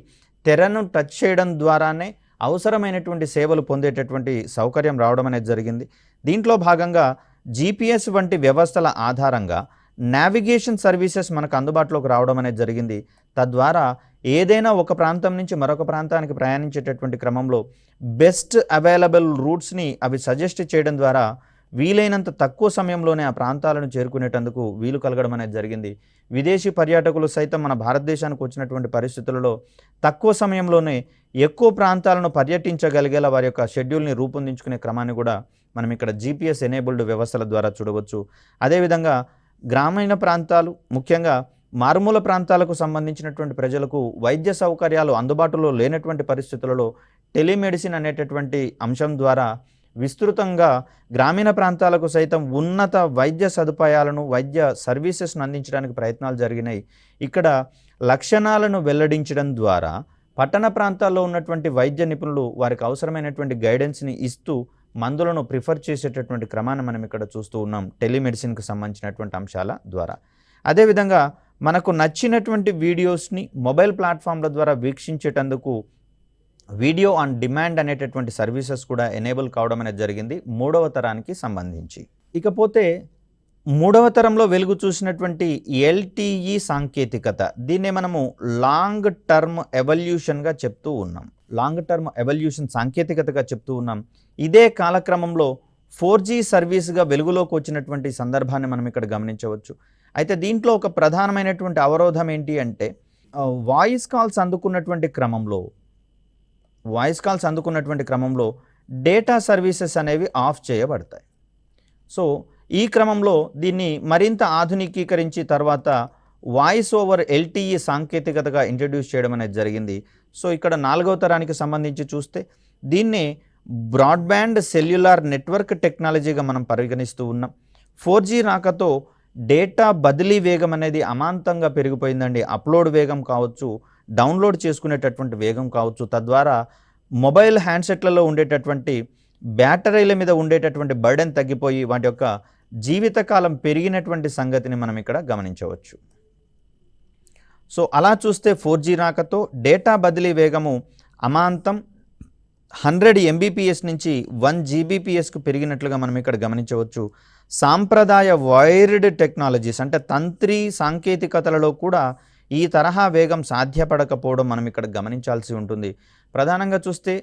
తెరను టచ్ చేయడం ద్వారానే అవసరమైనటువంటి సేవలు పొందేటటువంటి సౌకర్యం రావడం అనేది జరిగింది. దీంట్లో భాగంగా GPS వంటి వ్యవస్థల ఆధారంగా నావిగేషన్ సర్వీసెస్ మనకు అందుబాటులోకి రావడం అనేది జరిగింది. తద్వారా ఏదైనా ఒక ప్రాంతం నుంచి మరొక ప్రాంతానికి ప్రయాణించేటటువంటి క్రమంలో బెస్ట్ అవైలబుల్ రూట్స్ని అవి సజెస్ట్ చేయడం ద్వారా వీలైనంత తక్కువ సమయంలోనే ఆ ప్రాంతాలను చేరుకునేటందుకు వీలు కలగడం అనేది జరిగింది. విదేశీ పర్యాటకులు సైతం మన భారతదేశానికి వచ్చినటువంటి పరిస్థితులలో తక్కువ సమయంలోనే ఎక్కువ ప్రాంతాలను పర్యటించగలిగేలా వారి యొక్క షెడ్యూల్ని రూపొందించుకునే క్రమాన్ని కూడా మనం ఇక్కడ GPS ఎనేబుల్డ్ వ్యవస్థల ద్వారా చూడవచ్చు. అదేవిధంగా గ్రామీణ ప్రాంతాలు, ముఖ్యంగా మారుమూల ప్రాంతాలకు సంబంధించినటువంటి ప్రజలకు వైద్య సౌకర్యాలు అందుబాటులో లేనటువంటి పరిస్థితులలో టెలిమెడిసిన్ అనేటటువంటి అంశం ద్వారా విస్తృతంగా గ్రామీణ ప్రాంతాలకు సైతం ఉన్నత వైద్య సదుపాయాలను, వైద్య సర్వీసెస్ను అందించడానికి ప్రయత్నాలు జరిగినాయి. ఇక్కడ లక్షణాలను వెల్లడించడం ద్వారా పట్టణ ప్రాంతాల్లో ఉన్నటువంటి వైద్య నిపుణులు వారికి అవసరమైనటువంటి గైడెన్స్ని ఇస్తూ మందులను ప్రిఫర్ చేసేటటువంటి క్రమాన్ని మనం ఇక్కడ చూస్తూ ఉన్నాం టెలిమెడిసిన్కి సంబంధించినటువంటి అంశాల ద్వారా. అదేవిధంగా మనకు నచ్చినటువంటి వీడియోస్ని మొబైల్ ప్లాట్ఫామ్ల ద్వారా వీక్షించేటందుకు వీడియో ఆన్ డిమాండ్ అనేటటువంటి సర్వీసెస్ కూడా ఎనేబుల్ కావడం అనేది జరిగింది 3వ తరానికి సంబంధించి. ఇకపోతే 3వ తరంలో వెలుగు చూసినటువంటి LTE సాంకేతికత, దీన్నే మనము లాంగ్ టర్మ్ ఎవల్యూషన్గా చెప్తూ ఉన్నాం. లాంగ్ టర్మ్ ఎవల్యూషన్ సాంకేతికతగా చెప్తూ ఉన్నాం. ఇదే కాలక్రమంలో 4G సర్వీస్గా వెలుగులోకి వచ్చినటువంటి సందర్భాన్ని మనం ఇక్కడ గమనించవచ్చు. అయితే దీంట్లో ఒక ప్రధానమైనటువంటి అవరోధం ఏంటి అంటే వాయిస్ కాల్స్ అందుకున్నటువంటి క్రమంలో డేటా సర్వీసెస్ అనేవి ఆఫ్ చేయబడతాయి. సో ఈ క్రమంలో దీన్ని మరింత ఆధునికీకరించి తర్వాత వాయిస్ ఓవర్ LTE సాంకేతికతగా ఇంట్రడ్యూస్ చేయడం అనేది జరిగింది. సో ఇక్కడ 4వ తరానికి సంబంధించి చూస్తే దీన్ని బ్రాడ్బ్యాండ్ సెల్యులార్ నెట్వర్క్ టెక్నాలజీగా మనం పరిగణిస్తూ ఉన్నాం. 4G రాకతో డేటా బదిలీ వేగం అనేది అమాంతంగా పెరిగిపోయిందండి. అప్లోడ్ వేగం కావచ్చు, డౌన్లోడ్ చేసుకునేటటువంటి వేగం కావచ్చు, తద్వారా మొబైల్ హ్యాండ్సెట్లలో ఉండేటటువంటి బ్యాటరీల మీద ఉండేటటువంటి బర్డెన్ తగ్గిపోయి వాటి యొక్క జీవితకాలం పెరిగినటువంటి సంగతిని మనం ఇక్కడ గమనించవచ్చు. సో అలా చూస్తే 4G రాకతో డేటా బదిలీ వేగము అమాంతం 100 Mbps నుంచి 1 Gbpsకు పెరిగినట్లుగా మనం ఇక్కడ గమనించవచ్చు. సాంప్రదాయ వైర్డ్ టెక్నాలజీస్ అంటే తంత్రి సాంకేతికతలలో కూడా ఈ తరహా వేగం సాధ్యపడకపోవడం మనం ఇక్కడ గమనించాల్సి ఉంటుంది. ప్రధానంగా చూస్తే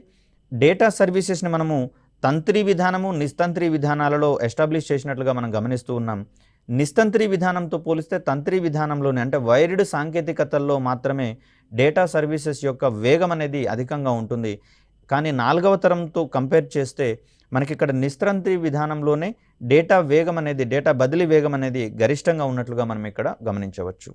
డేటా సర్వీసెస్ని మనము తంత్రి విధానము, నిస్తంత్రి విధానాలలో ఎస్టాబ్లిష్ చేసినట్లుగా మనం గమనిస్తూ ఉన్నాం. నిస్తంత్రి విధానంతో పోలిస్తే తంత్రి విధానంలోనే అంటే వైర్డ్ సాంకేతికతల్లో మాత్రమే డేటా సర్వీసెస్ యొక్క వేగం అనేది అధికంగా ఉంటుంది. కానీ 4వ తరంతో కంపేర్ చేస్తే మనకి ఇక్కడ నిస్తంత్రి విధానంలోనే డేటా వేగం అనేది, డేటా బదిలీ వేగం అనేది గరిష్టంగా ఉన్నట్లుగా మనం ఇక్కడ గమనించవచ్చు.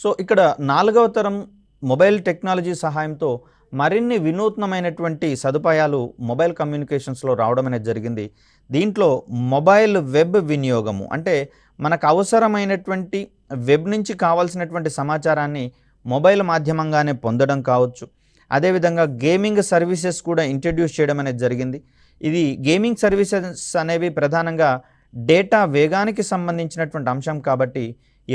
సో ఇక్కడ 4వ తరం మొబైల్ టెక్నాలజీ సహాయంతో మరిన్ని వినూత్నమైనటువంటి సదుపాయాలు మొబైల్ కమ్యూనికేషన్స్లో రావడం అనేది జరిగింది. దీంట్లో మొబైల్ వెబ్ వినియోగము అంటే మనకు అవసరమైనటువంటి వెబ్ నుంచి కావాల్సినటువంటి సమాచారాన్ని మొబైల్ మాధ్యమంగానే పొందడం కావచ్చు. అదేవిధంగా గేమింగ్ సర్వీసెస్ కూడా ఇంట్రడ్యూస్ చేయడం అనేది జరిగింది. ఇది గేమింగ్ సర్వీసెస్ అనేవి ప్రధానంగా డేటా వేగానికి సంబంధించినటువంటి అంశం కాబట్టి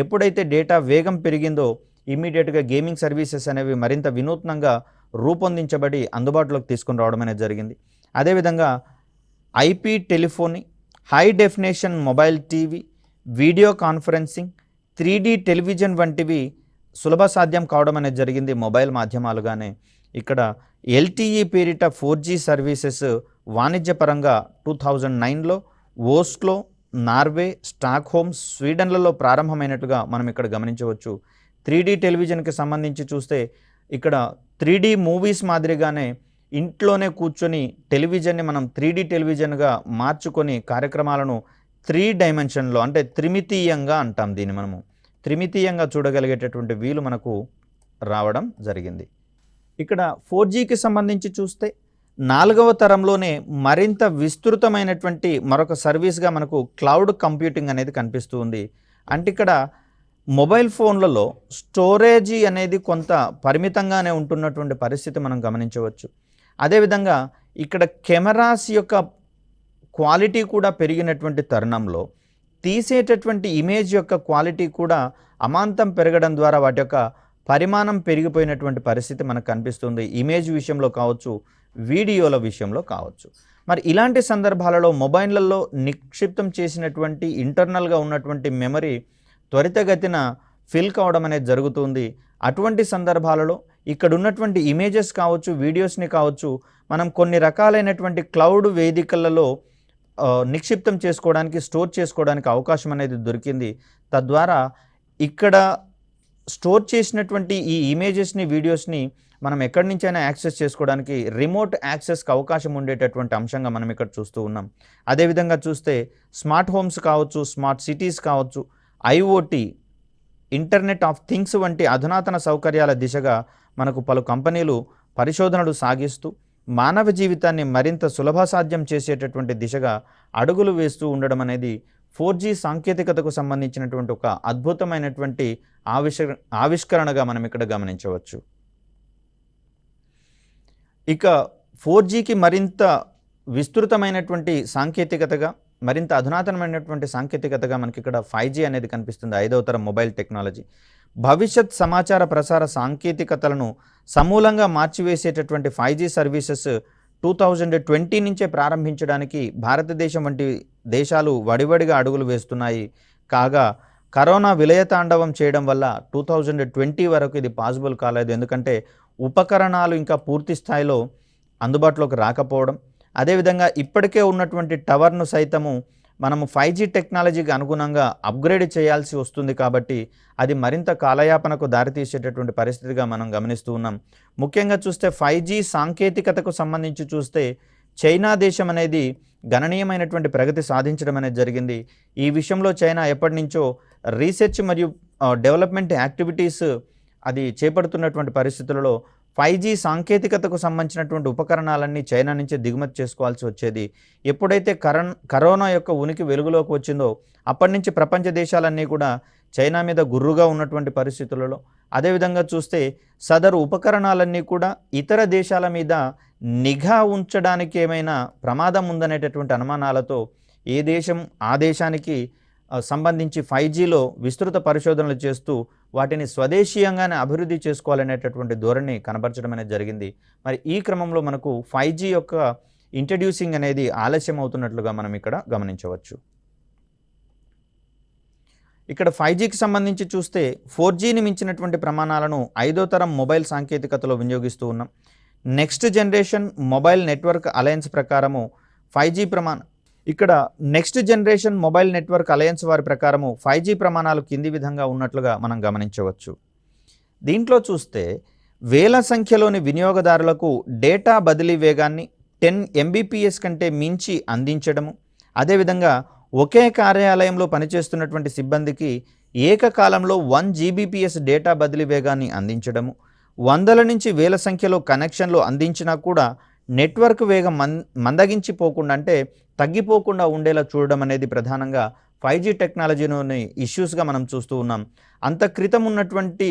ఎప్పుడైతే డేటా వేగం పెరిగిందో ఇమ్మీడియట్గా గేమింగ్ సర్వీసెస్ అనేవి మరింత వినూత్నంగా రూపొందించబడి అందుబాటులోకి తీసుకుని రావడం అనేది జరిగింది. అదేవిధంగా IP telephony, high definition mobile TV, video conferencing, 3D television వంటివి సులభ సాధ్యం కావడం అనేది జరిగింది మొబైల్ మాధ్యమాలుగానే. ఇక్కడ ఎల్టీఈ పేరిట 4G సర్వీసెస్ వాణిజ్యపరంగా 2009లో ఓస్లో, నార్వే, స్టాక్హోమ్, స్వీడన్లలో ప్రారంభమైనట్టుగా మనం ఇక్కడ గమనించవచ్చు. 3D టెలివిజన్కి సంబంధించి చూస్తే ఇక్కడ 3D మూవీస్ మాదిరిగానే ఇంట్లోనే కూర్చొని టెలివిజన్ని మనం 3D టెలివిజన్గా మార్చుకొని కార్యక్రమాలను 3 డైమెన్షన్లో అంటే త్రిమితీయంగా అంటాం దీన్ని మనము. త్రిమితీయంగా చూడగలిగేటటువంటి వీలు మనకు రావడం జరిగింది. ఇక్కడ 4Gకి సంబంధించి చూస్తే 4వ తరంలోనే మరింత విస్తృతమైనటువంటి మరొక సర్వీస్గా మనకు క్లౌడ్ కంప్యూటింగ్ అనేది కనిపిస్తూ ఉంది. అంటే ఇక్కడ మొబైల్ ఫోన్లలో స్టోరేజీ అనేది కొంత పరిమితంగానే ఉంటున్నటువంటి పరిస్థితి మనం గమనించవచ్చు. అదేవిధంగా ఇక్కడ కెమెరాస్ యొక్క క్వాలిటీ కూడా పెరిగినటువంటి తరుణంలో తీసేటటువంటి ఇమేజ్ యొక్క క్వాలిటీ కూడా అమాంతం పెరగడం ద్వారా వాటి యొక్క పరిమాణం పెరిగిపోయినటువంటి పరిస్థితి మనకు కనిపిస్తుంది. ఇమేజ్ విషయంలో కావచ్చు, వీడియోల విషయంలో కావచ్చు. మరి ఇలాంటి సందర్భాలలో మొబైళ్లలో నిక్షిప్తం చేసినటువంటి ఇంటర్నల్గా ఉన్నటువంటి మెమరీ త్వరితగతిన ఫిల్ కావడం అనేది జరుగుతుంది. అటువంటి సందర్భాలలో ఇక్కడ ఉన్నటువంటి ఇమేజెస్ కావచ్చు, వీడియోస్ని కావచ్చు, మనం కొన్ని రకాలైనటువంటి క్లౌడ్ వేదికలలో నిక్షిప్తం చేసుకోవడానికి, స్టోర్ చేసుకోవడానికి అవకాశం అనేది దొరికింది. తద్వారా ఇక్కడ స్టోర్ చేసినటువంటి ఈ ఇమేజెస్ని, వీడియోస్ని మనం ఎక్కడి నుంచైనా యాక్సెస్ చేసుకోవడానికి రిమోట్ యాక్సెస్కి అవకాశం ఉండేటటువంటి అంశంగా మనం ఇక్కడ చూస్తూ ఉన్నాం. అదేవిధంగా చూస్తే స్మార్ట్ హోమ్స్ కావచ్చు, స్మార్ట్ సిటీస్ కావచ్చు, ఐఓటీ, ఇంటర్నెట్ ఆఫ్ థింగ్స్ వంటి అధునాతన సౌకర్యాల దిశగా మనకు పలు కంపెనీలు పరిశోధనలు సాగిస్తూ మానవ జీవితాన్ని మరింత సులభసాధ్యం చేసేటటువంటి దిశగా అడుగులు వేస్తూ ఉండడం అనేది 4G సాంకేతికతకు సంబంధించినటువంటి ఒక అద్భుతమైనటువంటి ఆవిష్కరణగా మనం ఇక్కడ గమనించవచ్చు. ఇక 4Gకి మరింత విస్తృతమైనటువంటి సాంకేతికతగా, మరింత అధునాతనమైనటువంటి సాంకేతికతగా మనకి ఇక్కడ 5G అనేది కనిపిస్తుంది. 5వ తరం మొబైల్ టెక్నాలజీ భవిష్యత్ సమాచార ప్రసార సాంకేతికతలను సమూలంగా మార్చివేసేటటువంటి 5G సర్వీసెస్ 2020 నుంచే ప్రారంభించడానికి భారతదేశం వంటి దేశాలు వడివడిగా అడుగులు వేస్తున్నాయి. కాగా కరోనా విలయతాండవం చేయడం వల్ల 2020 వరకు ఇది పాసిబుల్ కాలేదు. ఎందుకంటే ఉపకరణాలు ఇంకా పూర్తి స్థాయిలో అందుబాటులోకి రాకపోవడం, అదేవిధంగా ఇప్పటికే ఉన్నటువంటి టవర్ను సైతము మనము 5G టెక్నాలజీకి అనుగుణంగా అప్గ్రేడ్ చేయాల్సి వస్తుంది. కాబట్టి అది మరింత కాలయాపనకు దారితీసేటటువంటి పరిస్థితిగా మనం గమనిస్తూ ఉన్నాం. ముఖ్యంగా చూస్తే 5G సాంకేతికతకు సంబంధించి చూస్తే చైనా దేశం అనేది గణనీయమైనటువంటి ప్రగతి సాధించడం అనేది జరిగింది. ఈ విషయంలో చైనా ఎప్పటి నుంచో రీసెర్చ్ మరియు డెవలప్మెంట్ యాక్టివిటీస్ అది చేపడుతున్నటువంటి పరిస్థితులలో 5G సాంకేతికతకు సంబంధించినటువంటి ఉపకరణాలన్నీ చైనా నుంచే దిగుమతి చేసుకోవాల్సి వచ్చేది. ఎప్పుడైతే కరోనా యొక్క ఉనికి వెలుగులోకి వచ్చిందో అప్పటి నుంచి ప్రపంచ దేశాలన్నీ కూడా చైనా మీద గుర్రుగా ఉన్నటువంటి పరిస్థితులలో, అదేవిధంగా చూస్తే సదరు ఉపకరణాలన్నీ కూడా ఇతర దేశాల మీద నిఘా ఉంచడానికి ఏమైనా ప్రమాదం ఉందనేటటువంటి అనుమానాలతో ఏ దేశం ఆ దేశానికి సంబంధించి 5Gలో విస్తృత పరిశోధనలు చేస్తూ వాటిని స్వదేశీయంగానే అభివృద్ధి చేసుకోవాలనేటటువంటి ధోరణి కనబరచడం అనేది జరిగింది. మరి ఈ క్రమంలో మనకు 5G యొక్క ఇంట్రడ్యూసింగ్ అనేది ఆలస్యం అవుతున్నట్లుగా మనం ఇక్కడ గమనించవచ్చు. ఇక్కడ 5Gకి సంబంధించి చూస్తే 4Gని మించినటువంటి ప్రమాణాలను 5వ తరం మొబైల్ సాంకేతికతలో వినియోగిస్తూ ఉన్నాం. Next generation mobile network alliance ప్రకారము 5G ఇక్కడ next generation mobile network alliance వారి ప్రకారము 5G ప్రమాణాలు కింది విధంగా ఉన్నట్లుగా మనం గమనించవచ్చు. దీంట్లో చూస్తే వేల సంఖ్యలోని వినియోగదారులకు డేటా బదిలీ వేగాన్ని 10 Mbps కంటే మించి అందించడము, అదేవిధంగా ఒకే కార్యాలయంలో పనిచేస్తున్నటువంటి సిబ్బందికి ఏకకాలంలో 1 Gbps డేటా బదిలీ వేగాన్ని అందించడము, వందల నుంచి వేల సంఖ్యలో కనెక్షన్లు అందించినా కూడా నెట్వర్క్ వేగం మందగించిపోకుండా అంటే తగ్గిపోకుండా ఉండేలా చూడడం అనేది ప్రధానంగా 5G టెక్నాలజీలోని ఇష్యూస్గా మనం చూస్తూ ఉన్నాం. అంత క్రితం ఉన్నటువంటి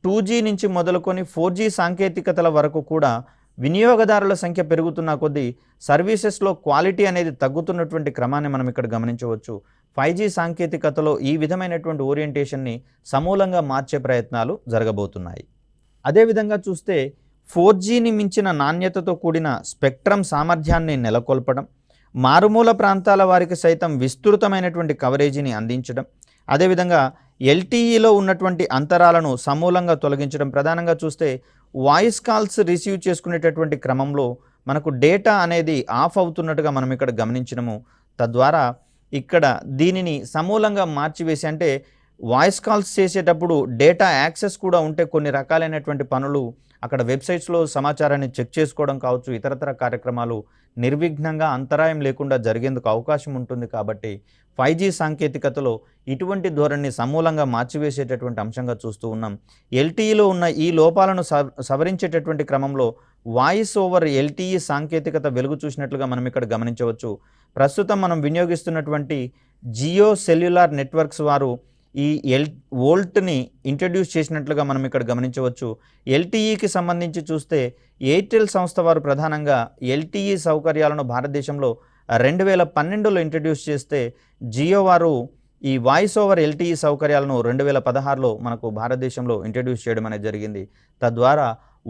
2G నుంచి మొదలుకొని 4G సాంకేతికతల వరకు కూడా వినియోగదారుల సంఖ్య పెరుగుతున్న కొద్దీ సర్వీసెస్లో క్వాలిటీ అనేది తగ్గుతున్నటువంటి క్రమాన్ని మనం ఇక్కడ గమనించవచ్చు. 5G సాంకేతికతలో ఈ విధమైనటువంటి ఓరియంటేషన్ని సమూలంగా మార్చే ప్రయత్నాలు జరగబోతున్నాయి. అదేవిధంగా చూస్తే 4Gని మించిన నాణ్యతతో కూడిన స్పెక్ట్రమ్ సామర్థ్యాన్ని నెలకొల్పడం, మారుమూల ప్రాంతాల వారికి సైతం విస్తృతమైనటువంటి కవరేజీని అందించడం, అదేవిధంగా ఎల్టీఈలో ఉన్నటువంటి అంతరాలను సమూలంగా తొలగించడం. ప్రధానంగా చూస్తే వాయిస్ కాల్స్ రిసీవ్ చేసుకునేటటువంటి క్రమంలో మనకు డేటా అనేది ఆఫ్ అవుతున్నట్టుగా మనం ఇక్కడ గమనించినము. తద్వారా ఇక్కడ దీనిని సమూలంగా మార్చివేసి, అంటే వాయిస్ కాల్స్ చేసేటప్పుడు డేటా యాక్సెస్ కూడా ఉంటే కొన్ని రకాలైనటువంటి పనులు అక్కడ వెబ్సైట్స్లో సమాచారాన్ని చెక్ చేసుకోవడం కావచ్చు, ఇతరతర కార్యక్రమాలు నిర్విఘ్నంగా అంతరాయం లేకుండా జరిగేందుకు అవకాశం ఉంటుంది. కాబట్టి 5G సాంకేతికతలో ఇటువంటి ధోరణిని సమూలంగా మార్చివేసేటటువంటి అంశంగా చూస్తూ ఉన్నాం. ఎల్టీఈలో ఉన్న ఈ లోపాలను సవరించేటటువంటి క్రమంలో వాయిస్ ఓవర్ ఎల్టీఈ సాంకేతికత వెలుగు చూసినట్లుగా మనం ఇక్కడ గమనించవచ్చు. ప్రస్తుతం మనం వినియోగిస్తున్నటువంటి జియో సెల్యులార్ నెట్వర్క్స్ వారు ఈ వోల్ట్ని ఇంట్రడ్యూస్ చేసినట్లుగా మనం ఇక్కడ గమనించవచ్చు. ఎల్టీఈకి సంబంధించి చూస్తే ఎయిర్టెల్ సంస్థ వారు ప్రధానంగా ఎల్టీఈ సౌకర్యాలను భారతదేశంలో 2012లో ఇంట్రడ్యూస్ చేస్తే, జియో వారు ఈ వాయిస్ ఓవర్ ఎల్టీఈ సౌకర్యాలను 2016లో మనకు భారతదేశంలో ఇంట్రడ్యూస్ చేయడం అనేది జరిగింది. తద్వారా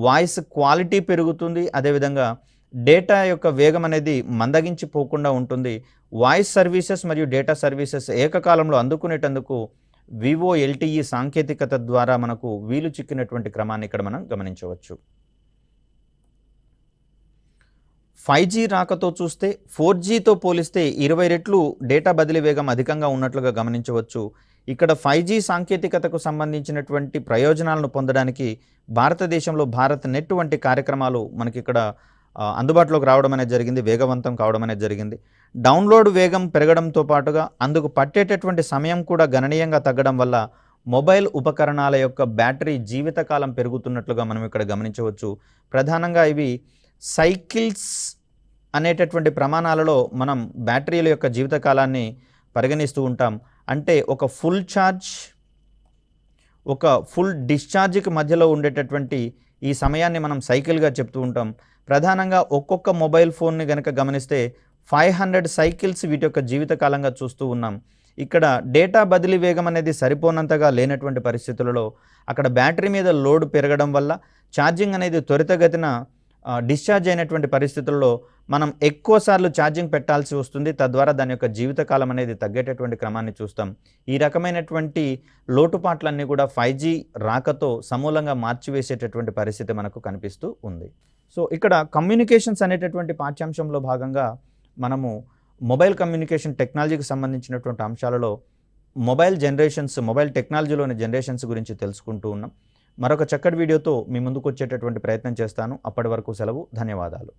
వాయిస్ క్వాలిటీ పెరుగుతుంది, అదేవిధంగా డేటా యొక్క వేగం అనేది మందగించిపోకుండా ఉంటుంది. వాయిస్ సర్వీసెస్ మరియు డేటా సర్వీసెస్ ఏకకాలంలో అందుకునేటందుకు వివో ఎల్టీఈ సాంకేతికత ద్వారా మనకు వీలు చిక్కినటువంటి క్రమాన్ని ఇక్కడ మనం గమనించవచ్చు. 5G రాకతో చూస్తే 4Gతో పోలిస్తే 20 రెట్లు డేటా బదిలీ వేగం అధికంగా ఉన్నట్లుగా గమనించవచ్చు. ఇక్కడ 5G సాంకేతికతకు సంబంధించినటువంటి ప్రయోజనాలను పొందడానికి భారతదేశంలో భారత్ నెట్ వంటి కార్యక్రమాలు మనకి ఇక్కడ అందుబాటులోకి రావడం అనేది జరిగింది, వేగవంతం కావడం అనేది జరిగింది. డౌన్లోడ్ వేగం పెరగడంతో పాటుగా అందుకు పట్టేటటువంటి సమయం కూడా గణనీయంగా తగ్గడం వల్ల మొబైల్ ఉపకరణాల యొక్క బ్యాటరీ జీవితకాలం పెరుగుతున్నట్లుగా మనం ఇక్కడ గమనించవచ్చు. ప్రధానంగా ఇవి సైకిల్స్ అనేటటువంటి ప్రమాణాలలో మనం బ్యాటరీల యొక్క జీవితకాలాన్ని పరిగణిస్తూ ఉంటాం. అంటే ఒక ఫుల్ ఛార్జ్, ఒక ఫుల్ డిశ్చార్జ్కి మధ్యలో ఉండేటటువంటి ఈ సమయాన్ని మనం సైకిల్గా చెప్తూ ఉంటాం. ప్రధానంగా ఒక్కొక్క మొబైల్ ఫోన్ని కనుక గమనిస్తే 500 సైకిల్స్ వీటి యొక్క జీవితకాలంగా చూస్తూ ఉన్నాం. ఇక్కడ డేటా బదిలీ వేగం అనేది సరిపోనంతగా లేనటువంటి పరిస్థితులలో అక్కడ బ్యాటరీ మీద లోడ్ పెరగడం వల్ల ఛార్జింగ్ అనేది త్వరితగతిన డిశ్చార్జ్ అయినటువంటి పరిస్థితుల్లో మనం ఎక్కువసార్లు ఛార్జింగ్ పెట్టాల్సి వస్తుంది. తద్వారా దాని యొక్క జీవితకాలం అనేది తగ్గేటటువంటి క్రమాన్ని చూస్తాం. ఈ రకమైనటువంటి లోటుపాట్లన్నీ కూడా 5G రాకతో సమూలంగా మార్చివేసేటటువంటి పరిస్థితి మనకు కనిపిస్తూ ఉంది. సో ఇక్కడ కమ్యూనికేషన్స్ అనేటటువంటి పాఠ్యాంశంలో భాగంగా మనము మొబైల్ కమ్యూనికేషన్ టెక్నాలజీకి సంబంధించినటువంటి అంశాలలో మొబైల్ టెక్నాలజీలోని జనరేషన్స్ గురించి తెలుసుకుంటూ ఉన్నాం. మరొక చక్కటి వీడియోతో మీ ముందుకు వచ్చేటటువంటి ప్రయత్నం చేస్తాను. అప్పటి వరకు సెలవు. ధన్యవాదాలు.